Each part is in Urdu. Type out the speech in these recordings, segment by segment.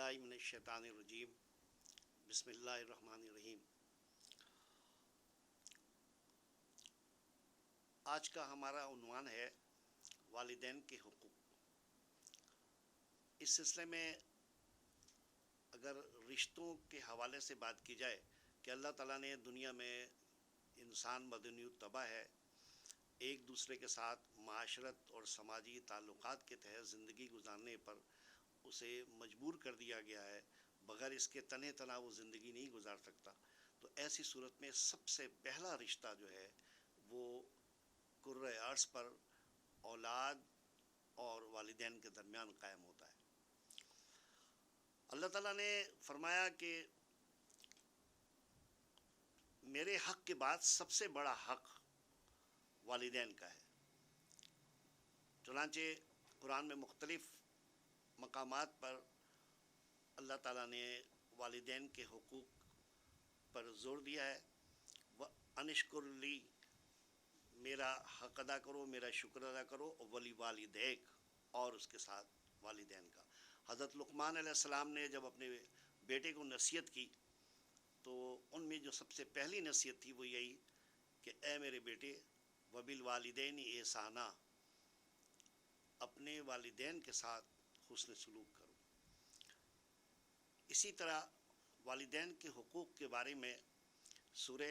باللہ من الشیطان الرجیم بسم اللہ الرحمن الرحیم۔ آج کا ہمارا عنوان ہے والدین کے حقوق۔ اس سلسلے میں اگر رشتوں کے حوالے سے بات کی جائے کہ اللہ تعالیٰ نے دنیا میں انسان بدنیو طبع ہے، ایک دوسرے کے ساتھ معاشرت اور سماجی تعلقات کے تحت زندگی گزارنے پر اسے مجبور کر دیا گیا ہے، بغیر اس کے تنہ تنہا وہ زندگی نہیں گزار سکتا۔ تو ایسی صورت میں سب سے پہلا رشتہ جو ہے وہ کرۂ ارض پر اولاد اور والدین کے درمیان قائم ہوتا ہے۔ اللہ تعالیٰ نے فرمایا کہ میرے حق کے بعد سب سے بڑا حق والدین کا ہے۔ چنانچہ قرآن میں مختلف مقامات پر اللہ تعالیٰ نے والدین کے حقوق پر زور دیا ہے۔ وَأَنِشْكُرْ لِي، میرا حق ادا کرو، میرا شکر ادا کرو، ولی والدیک، اور اس کے ساتھ والدین کا۔ حضرت لقمان علیہ السلام نے جب اپنے بیٹے کو نصیحت کی تو ان میں جو سب سے پہلی نصیحت تھی وہ یہی کہ اے میرے بیٹے، وَبِالْوَالِدَيْنِ إِحْسَانًا، اپنے والدین کے ساتھ حسن سلوک کرو۔ اسی طرح والدین کے حقوق کے بارے میں سورہ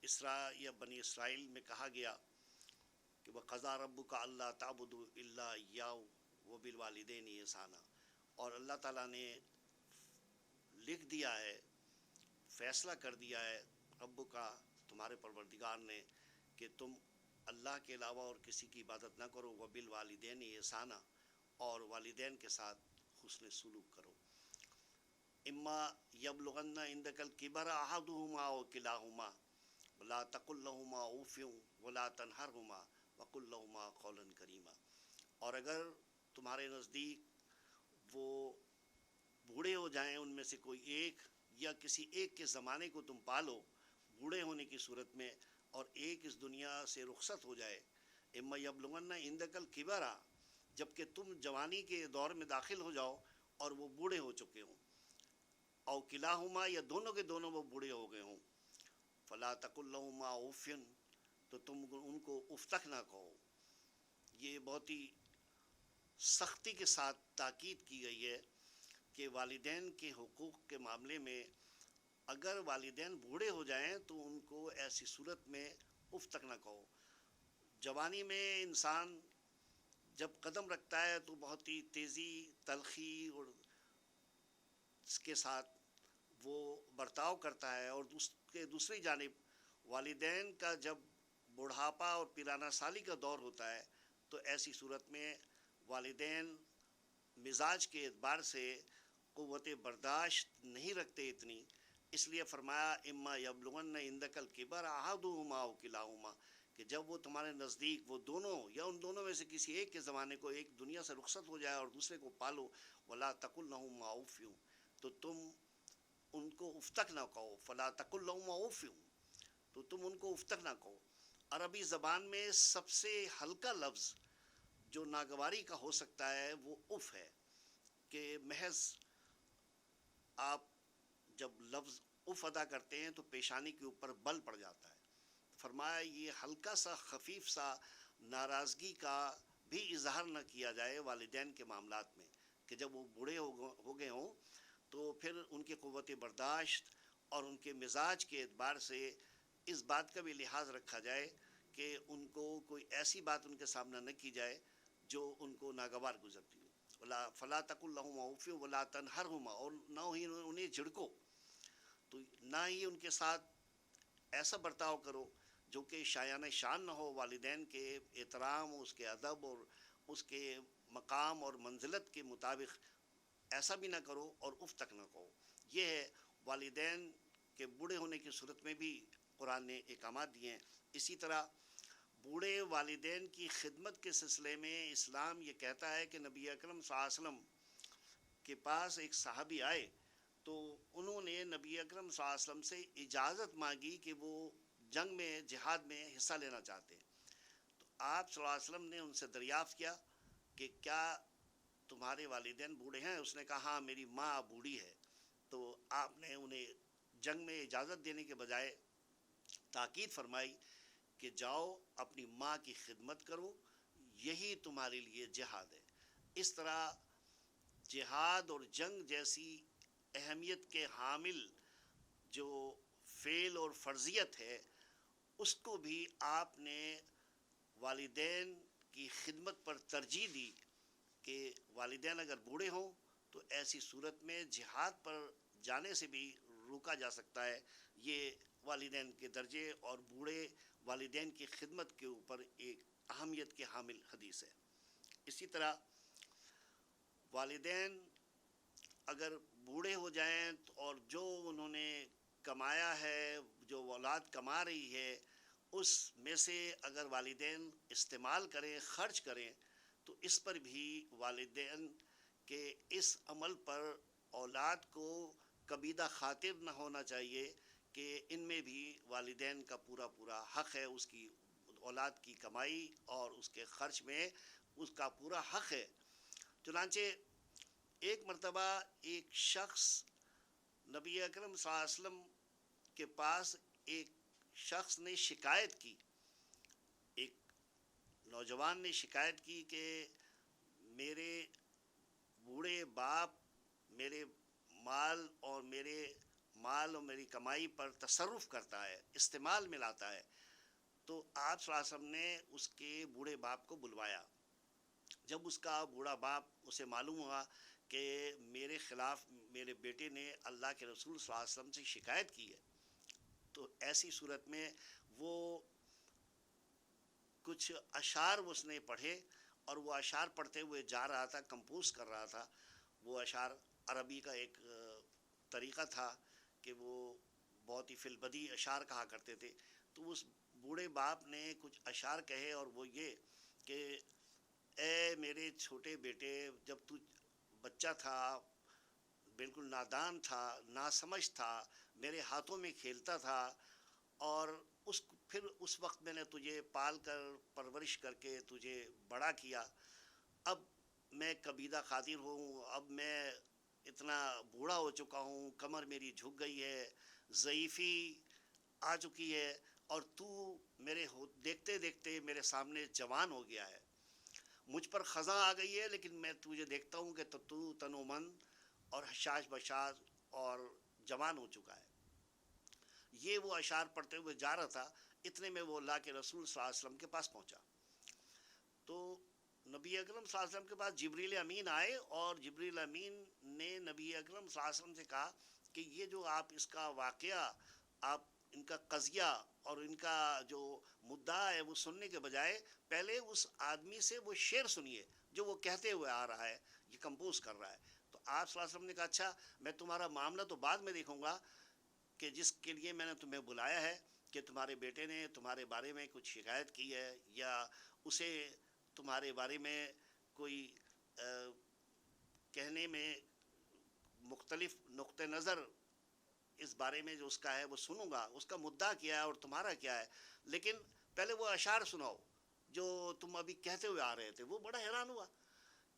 اسراء یا بنی اسرائیل میں کہا گیا کہ وَقَضَىٰ رَبُّكَ أَلَّا تَعْبُدُوا إِلَّا إِيَّاهُ وَبِالْوَالِدَيْنِ إِحْسَانًا، اور اللہ تعالیٰ نے لکھ دیا ہے، فیصلہ کر دیا ہے رب کا، تمہارے پروردگار نے، کہ تم اللہ کے علاوہ اور کسی کی عبادت نہ کرو، وَبِالْوَالِدَيْنِ إِحْسَانًا، اور والدین کے ساتھ حسن سلوک کرو۔ اما یبلغن عندک الکبر احدہما او کلاہما ولا تقل لہما اف ولا تنہرہما وقل لہما قولا کریما، اور اگر تمہارے نزدیک وہ بوڑھے ہو جائیں، ان میں سے کوئی ایک یا کسی ایک کے زمانے کو تم پالو بوڑھے ہونے کی صورت میں، اور ایک اس دنیا سے رخصت ہو جائے، اما یبلغن عندک الکبر، جب کہ تم جوانی کے دور میں داخل ہو جاؤ اور وہ بوڑھے ہو چکے ہوں، او کلاہما، یا دونوں کے دونوں وہ بوڑھے ہو گئے ہوں، فلا تقل لہما اف، تو تم ان کو اف تک نہ کہو۔ یہ بہت ہی سختی کے ساتھ تاکید کی گئی ہے کہ والدین کے حقوق کے معاملے میں اگر والدین بوڑھے ہو جائیں تو ان کو ایسی صورت میں اف تک نہ کہو۔ جوانی میں انسان جب قدم رکھتا ہے تو بہت ہی تیزی، تلخی اور اس کے ساتھ وہ برتاؤ کرتا ہے، اور دوسری جانب والدین کا جب بڑھاپا اور پیرانہ سالی کا دور ہوتا ہے تو ایسی صورت میں والدین مزاج کے اعتبار سے قوت برداشت نہیں رکھتے اتنی، اس لیے فرمایا اما یبلغن عندک الکبر احدہما او کلاہما، کہ جب وہ تمہارے نزدیک وہ دونوں یا ان دونوں میں سے کسی ایک کے زمانے کو ایک دنیا سے رخصت ہو جائے اور دوسرے کو پالو، ولا تقل لہما اف، تو تم ان کو اف تک نہ کہو، فلا تقل لہما اف، تو تم ان کو اف تک نہ کہو۔ عربی زبان میں سب سے ہلکا لفظ جو ناگواری کا ہو سکتا ہے وہ اف ہے، کہ محض آپ جب لفظ اف ادا کرتے ہیں تو پیشانی کے اوپر بل پڑ جاتا ہے۔ فرمایا یہ ہلکا سا خفیف سا ناراضگی کا بھی اظہار نہ کیا جائے والدین کے معاملات میں، کہ جب وہ بوڑھے ہو گئے ہوں تو پھر ان کی قوت برداشت اور ان کے مزاج کے اعتبار سے اس بات کا بھی لحاظ رکھا جائے کہ ان کو کوئی ایسی بات ان کے سامنے نہ کی جائے جو ان کو ناگوار گزرتی ہو۔ فلا تقل لہما اف ولا تنہرہما، اور نہ ہی انہیں جھڑکو، تو نہ ہی ان کے ساتھ ایسا برتاؤ کرو جو کہ شایان شان نہ ہو، والدین کے احترام، اس کے ادب اور اس کے مقام اور منزلت کے مطابق ایسا بھی نہ کرو، اور اف تک نہ کہو۔ یہ ہے والدین کے بوڑھے ہونے کی صورت میں بھی قرآن نے احکامات دیے ہیں۔ اسی طرح بوڑھے والدین کی خدمت کے سلسلے میں اسلام یہ کہتا ہے کہ نبی اکرم صلی اللہ علیہ وسلم کے پاس ایک صحابی آئے تو انہوں نے نبی اکرم صلی اللہ علیہ وسلم سے اجازت مانگی کہ وہ جنگ میں، جہاد میں حصہ لینا چاہتے ہیں۔ تو آپ صلی اللہ علیہ وسلم نے ان سے دریافت کیا کہ کیا تمہارے والدین بوڑھے ہیں؟ اس نے کہا ہاں میری ماں بوڑھی ہے. تو آپ نے انہیں جنگ میں اجازت دینے کے بجائے تاکید فرمائی کہ جاؤ اپنی ماں کی خدمت کرو، یہی تمہارے لیے جہاد ہے. اس طرح جہاد اور جنگ جیسی اہمیت کے حامل جو فعل اور فرضیت ہے، اس کو بھی آپ نے والدین کی خدمت پر ترجیح دی کہ والدین اگر بوڑھے ہوں تو ایسی صورت میں جہاد پر جانے سے بھی روکا جا سکتا ہے. یہ والدین کے درجے اور بوڑھے والدین کی خدمت کے اوپر ایک اہمیت کے حامل حدیث ہے. اسی طرح والدین اگر بوڑھے ہو جائیں اور جو انہوں نے کمایا ہے، جو اولاد کما رہی ہے، اس میں سے اگر والدین استعمال کریں، خرچ کریں، تو اس پر بھی والدین کے اس عمل پر اولاد کو کبیدہ خاطر نہ ہونا چاہیے کہ ان میں بھی والدین کا پورا پورا حق ہے، اس کی اولاد کی کمائی اور اس کے خرچ میں اس کا پورا حق ہے. چنانچہ ایک مرتبہ ایک شخص نبی اکرم صلی اللہ علیہ وسلم کے پاس ایک شخص نے شکایت کی، ایک نوجوان نے شکایت کی کہ میرے بوڑھے باپ میرے مال اور میری کمائی پر تصرف کرتا ہے، استعمال میں لاتا ہے. تو آپ صلی اللہ علیہ وسلم نے اس کے بوڑھے باپ کو بلوایا. جب اس کا بوڑھا باپ اسے معلوم ہوا کہ میرے خلاف میرے بیٹے نے اللہ کے رسول صلی اللہ علیہ وسلم سے شکایت کی ہے، تو ایسی صورت میں وہ کچھ اشعار اس نے پڑھے، اور وہ اشعار پڑھتے ہوئے جا رہا تھا، کمپوز کر رہا تھا. وہ اشعار عربی کا ایک طریقہ تھا کہ وہ بہت ہی فی البدی اشعار کہا کرتے تھے. تو اس بوڑھے باپ نے کچھ اشعار کہے، اور وہ یہ کہ اے میرے چھوٹے بیٹے، جب تو بچہ تھا، بالکل نادان تھا، ناسمجھ تھا، میرے ہاتھوں میں کھیلتا تھا، اور پھر اس وقت میں نے تجھے پال کر پرورش کر کے تجھے بڑا کیا. اب میں کبیدہ خاطر ہوں، اب میں اتنا بوڑھا ہو چکا ہوں، کمر میری جھک گئی ہے، ضعیفی آ چکی ہے، اور تو میرے دیکھتے دیکھتے میرے سامنے جوان ہو گیا ہے. مجھ پر خزاں آ گئی ہے، لیکن میں تجھے دیکھتا ہوں کہ تو تنو من اور حشاش بشاش اور جوان ہو چکا ہے. یہ وہ اشعار پڑھتے ہوئے جا رہا تھا. اتنے میں وہ اللہ کے رسول صلی اللہ علیہ وسلم کے پاس پہنچا. تو نبی اکرم صلی اللہ علیہ وسلم کے پاس جبریل امین آئے، اور جبریل امین نے نبی اکرم صلی اللہ علیہ وسلم سے کہا کہ یہ جو آپ اس کا واقعہ، آپ ان کا قضیہ اور ان کا جو مدعا ہے وہ سننے کے بجائے پہلے اس آدمی سے وہ شعر سنیے جو وہ کہتے ہوئے آ رہا ہے، یہ کمپوز کر رہا ہے. تو آپ صلی اللہ علیہ وسلم نے کہا اچھا، میں تمہارا معاملہ تو بعد میں دیکھوں گا، کہ جس کے لیے میں نے تمہیں بلایا ہے کہ تمہارے بیٹے نے تمہارے بارے میں کچھ شکایت کی ہے، یا اسے تمہارے بارے میں کوئی کہنے میں مختلف نقطہ نظر اس بارے میں جو اس کا ہے وہ سنوں گا، اس کا مدعا کیا ہے اور تمہارا کیا ہے. لیکن پہلے وہ اشعار سناؤ جو تم ابھی کہتے ہوئے آ رہے تھے. وہ بڑا حیران ہوا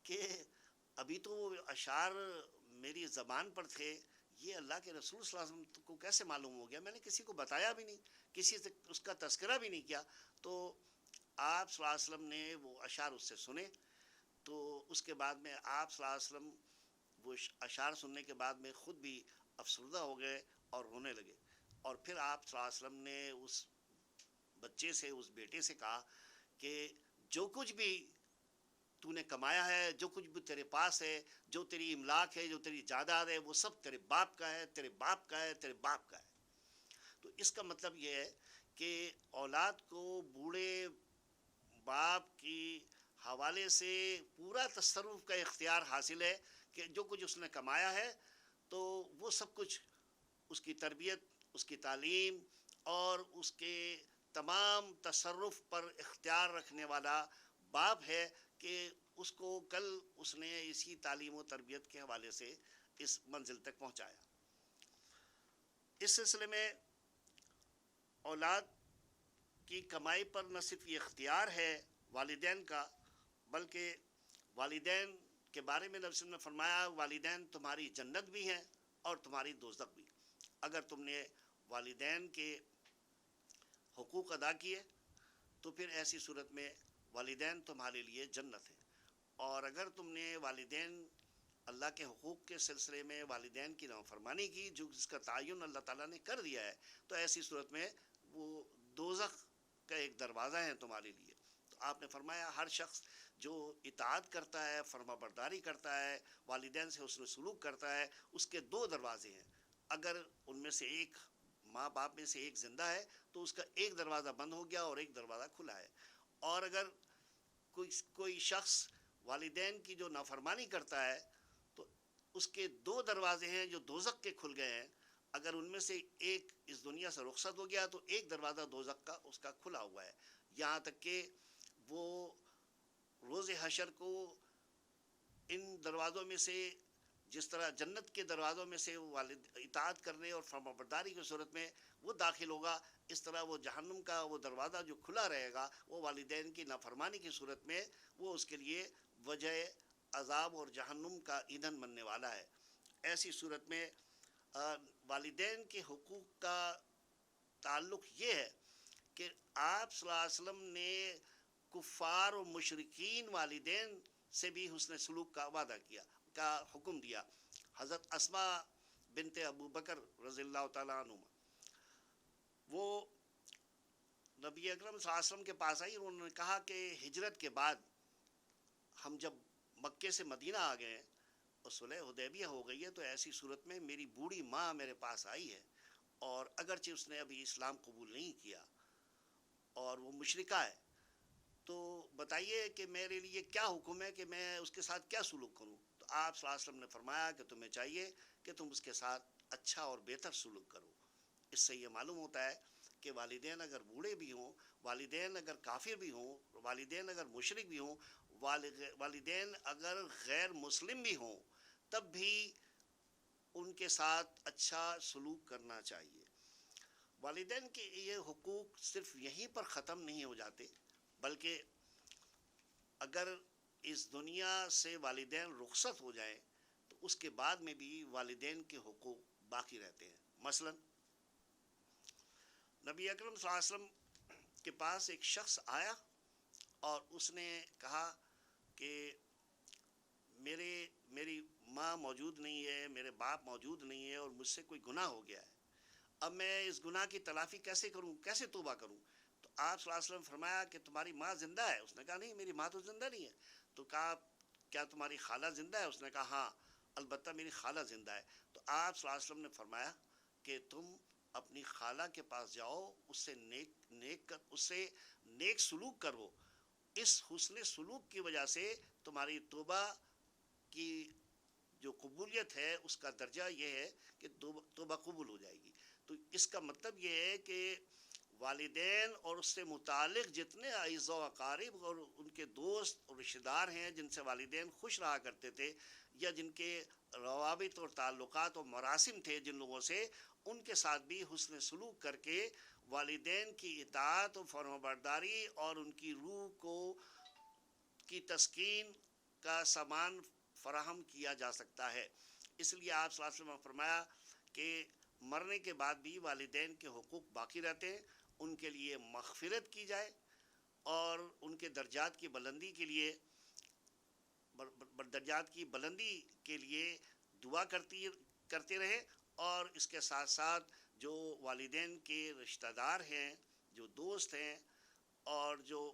کہ ابھی تو وہ اشعار میری زبان پر تھے، یہ اللہ کے رسول صلی اللہ علیہ وسلم کو کیسے معلوم ہو گیا؟ میں نے کسی کو بتایا بھی نہیں، کسی سے اس کا تذکرہ بھی نہیں کیا. تو آپ صلی اللہ علیہ وسلم نے وہ اشعار اس سے سنے. تو اس کے بعد میں آپ صلی اللہ علیہ وسلم وہ اشعار سننے کے بعد میں خود بھی افسردہ ہو گئے اور رونے لگے. اور پھر آپ صلی اللہ علیہ وسلم نے اس بچے سے، اس بیٹے سے کہا کہ جو کچھ بھی تو نے کمایا ہے، جو کچھ بھی تیرے پاس ہے، جو تیری املاک ہے، جو تیری جائیداد ہے، وہ سب تیرے باپ کا ہے، تیرے باپ کا ہے، تیرے باپ کا ہے. تو اس کا مطلب یہ ہے کہ اولاد کو بوڑھے باپ کی حوالے سے پورا تصرف کا اختیار حاصل ہے، کہ جو کچھ اس نے کمایا ہے تو وہ سب کچھ اس کی تربیت، اس کی تعلیم اور اس کے تمام تصرف پر اختیار رکھنے والا باپ ہے، کہ اس کو کل اس نے اسی تعلیم و تربیت کے حوالے سے اس منزل تک پہنچایا. اس سلسلے میں اولاد کی کمائی پر نہ صرف یہ اختیار ہے والدین کا، بلکہ والدین کے بارے میں نبی صلی اللہ علیہ وسلم نے فرمایا والدین تمہاری جنت بھی ہیں اور تمہاری دوزخ بھی. اگر تم نے والدین کے حقوق ادا کیے تو پھر ایسی صورت میں والدین تمہارے لیے جنت ہے. اور اگر تم نے والدین اللہ کے حقوق کے سلسلے میں والدین کی نافرمانی کی جو جس کا تعین اللہ تعالیٰ نے کر دیا ہے تو ایسی صورت میں وہ دوزخ کا ایک دروازہ ہے تمہارے لیے. تو آپ نے فرمایا ہر شخص جو اطاعت کرتا ہے فرما برداری کرتا ہے والدین سے حسن سلوک کرتا ہے اس کے دو دروازے ہیں. اگر ان میں سے ایک ماں باپ میں سے ایک زندہ ہے تو اس کا ایک دروازہ بند ہو گیا اور ایک دروازہ کھلا ہے. اور اگر کوئی شخص والدین کی جو نافرمانی کرتا ہے تو اس کے دو دروازے ہیں جو دوزخ کے کھل گئے ہیں. اگر ان میں سے ایک اس دنیا سے رخصت ہو گیا تو ایک دروازہ دوزخ کا اس کا کھلا ہوا ہے. یہاں تک کہ وہ روز حشر کو ان دروازوں میں سے جس طرح جنت کے دروازوں میں سے والد اطاعت کرنے اور فرمانبرداری کی صورت میں وہ داخل ہوگا اس طرح وہ جہنم کا وہ دروازہ جو کھلا رہے گا وہ والدین کی نافرمانی کی صورت میں وہ اس کے لیے وجہ عذاب اور جہنم کا ایندھن بننے والا ہے. ایسی صورت میں والدین کے حقوق کا تعلق یہ ہے کہ آپ صلی اللہ علیہ وسلم نے کفار و مشرکین والدین سے بھی حسن سلوک کا وعدہ کیا کا حکم دیا. حضرت اسماء بنت ابو بکر رضی اللہ تعالیٰ عنہ وہ نبی اکرم صلی اللہ علیہ وسلم کے پاس آئی اور انہوں نے کہا کہ ہجرت کے بعد ہم جب مکے سے مدینہ آ گئے ہیں اور صلح حدیبیہ ہو گئی ہے تو ایسی صورت میں میری بوڑھی ماں میرے پاس آئی ہے اور اگرچہ اس نے ابھی اسلام قبول نہیں کیا اور وہ مشرکہ ہے تو بتائیے کہ میرے لیے کیا حکم ہے کہ میں اس کے ساتھ کیا سلوک کروں. تو آپ صلی اللہ علیہ وسلم نے فرمایا کہ تمہیں چاہیے کہ تم اس کے ساتھ اچھا اور بہتر سلوک کرو. اس سے یہ معلوم ہوتا ہے کہ والدین اگر بوڑھے بھی ہوں والدین اگر کافر بھی ہوں والدین اگر مشرک بھی ہوں والدین اگر غیر مسلم بھی ہوں تب بھی ان کے ساتھ اچھا سلوک کرنا چاہیے. والدین کے یہ حقوق صرف یہیں پر ختم نہیں ہو جاتے بلکہ اگر اس دنیا سے والدین رخصت ہو جائیں تو اس کے بعد میں بھی والدین کے حقوق باقی رہتے ہیں. مثلا نبی اکرم صلی اللہ علیہ وسلم کے پاس ایک شخص آیا اور اس نے کہا کہ میری ماں موجود نہیں ہے میرے باپ موجود نہیں ہے اور مجھ سے کوئی گناہ ہو گیا ہے. اب میں اس گناہ کی تلافی کیسے کروں کیسے توبہ کروں. تو آپ صلی اللہ علیہ وسلم فرمایا کہ تمہاری ماں زندہ ہے. اس نے کہا نہیں میری ماں تو زندہ نہیں ہے. تو کہا کیا تمہاری خالہ زندہ ہے. اس نے کہا ہاں البتہ میری خالہ زندہ ہے. تو آپ صلی اللہ علیہ وسلم نے فرمایا کہ تم اپنی خالہ کے پاس جاؤ اس سے نیک سلوک کرو. اس حسن سلوک کی وجہ سے تمہاری توبہ کی جو قبولیت ہے اس کا درجہ یہ ہے کہ توبہ قبول ہو جائے گی. تو اس کا مطلب یہ ہے کہ والدین اور اس سے متعلق جتنے اعزاء و اقارب اور ان کے دوست اور رشتہ دار ہیں جن سے والدین خوش رہا کرتے تھے یا جن کے روابط اور تعلقات اور مراسم تھے جن لوگوں سے ان کے ساتھ بھی حسن سلوک کر کے والدین کی اطاعت و فرمانبرداری اور ان کی روح کو کی تسکین کا سامان فراہم کیا جا سکتا ہے. اس لیے آپ صلی اللہ علیہ وسلم نے فرمایا کہ مرنے کے بعد بھی والدین کے حقوق باقی رہتے ہیں. ان کے لیے مغفرت کی جائے اور ان کے درجات کی بلندی کے لیے دعا کرتے رہے. اور اس کے ساتھ ساتھ جو والدین کے رشتہ دار ہیں جو دوست ہیں اور جو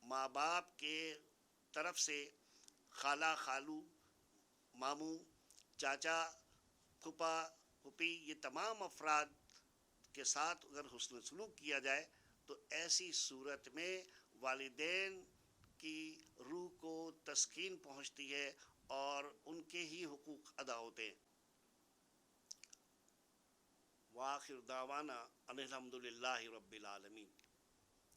ماں باپ کے طرف سے خالہ خالو ماموں چاچا پھوپھا پھوپھی یہ تمام افراد کے ساتھ اگر حسن سلوک کیا جائے تو ایسی صورت میں والدین کی روح کو تسکین پہنچتی ہے اور ان کے ہی حقوق ادا ہوتے ہیں. وآخر دعوانا ان الحمد للہ رب العالمین.